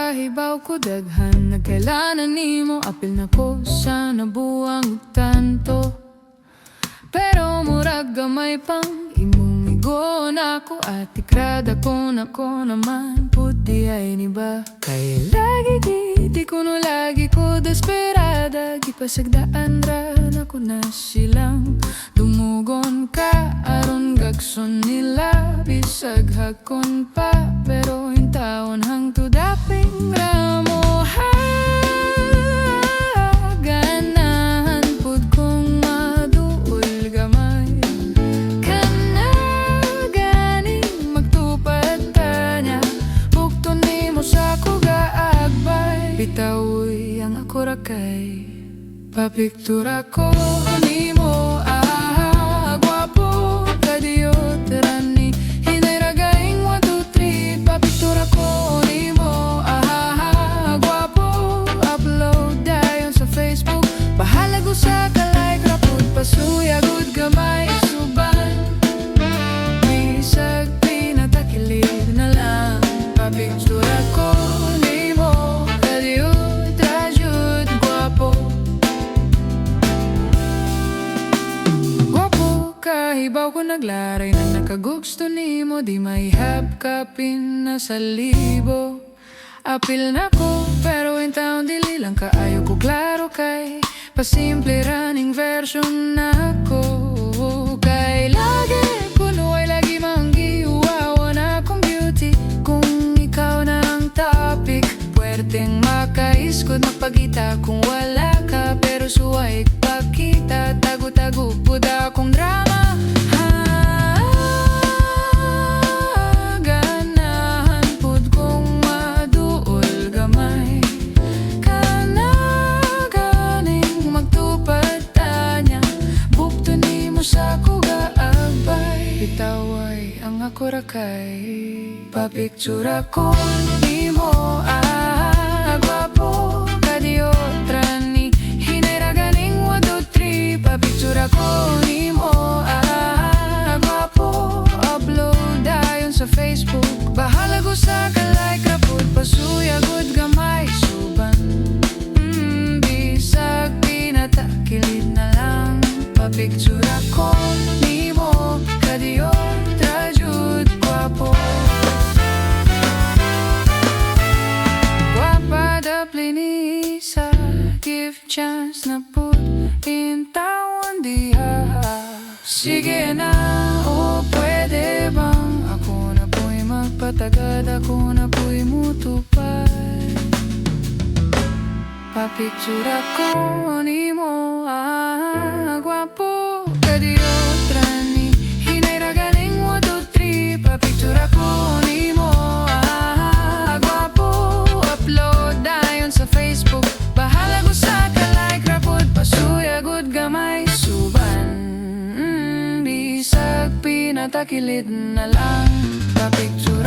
kahibaw ko daghan nagkailanan nimo apil na ko sa nabuang tanto. Pero murag gamay pang imong igon ako at ikrada ko na ko naman puti ay ni ba. Kay lagi di ko no lagi ko desperada gipasagdaan ra na ko na silang dumugon ka aron gagson nila bisag hakon pa pero hintawon hang tudaping ramo ha. Ganahan pud kong maduol gamay kana ganing magtupad tanya bukton nimo sa kugaagbay bitawoy ang ako rakay papictura ko nimo gwapo kadiyot rani hinaragaing 1, 2, 3 papictura ko nimo gwapo upload dayon sa Facebook bahala ko sa kalike rapod pasuya good gamay suban bisag pinatakilid na lang papictura ko nimo kadiyot rajud gwapo. Kahibaw ko naglaray na nakagusto nimo di maihap kapin na sa libo. Apil na ko pero in town dili lang kaayo ko klaro kay pasimple running version na ko. Kay lagi puno ay lagi manggiuwawa na akong beauty kung ikaw na ang topic puwerteng makaiskod magpagita kung wala ka pero suway pakita tago-tago pud akong drama. Bitaway ang ako rakay papictura ko nimo gwapo kadiyot rani hinaraganing 1, 2, 3 papictura ko nimo gwapo upload dayon sa Facebook bahala ko sa kalike rapod pasuya good gamay suban bisag pinatakilid na lang papictura ko nimo kadiyot rajud gwapo. Gwapa da plinisa give chance na put in tawon diha. Sige na o pwede bang ako na po'y magpatagad ako na po'y mutupad papictura ko nimo gwapo kadiyot rani hinaraganing 1, 2, 3 papictura ko nimo gwapo upload dayon sa Facebook bahala ko sa kalike rapod pasuya good gamay suban bisag pinatakilid na lang papictura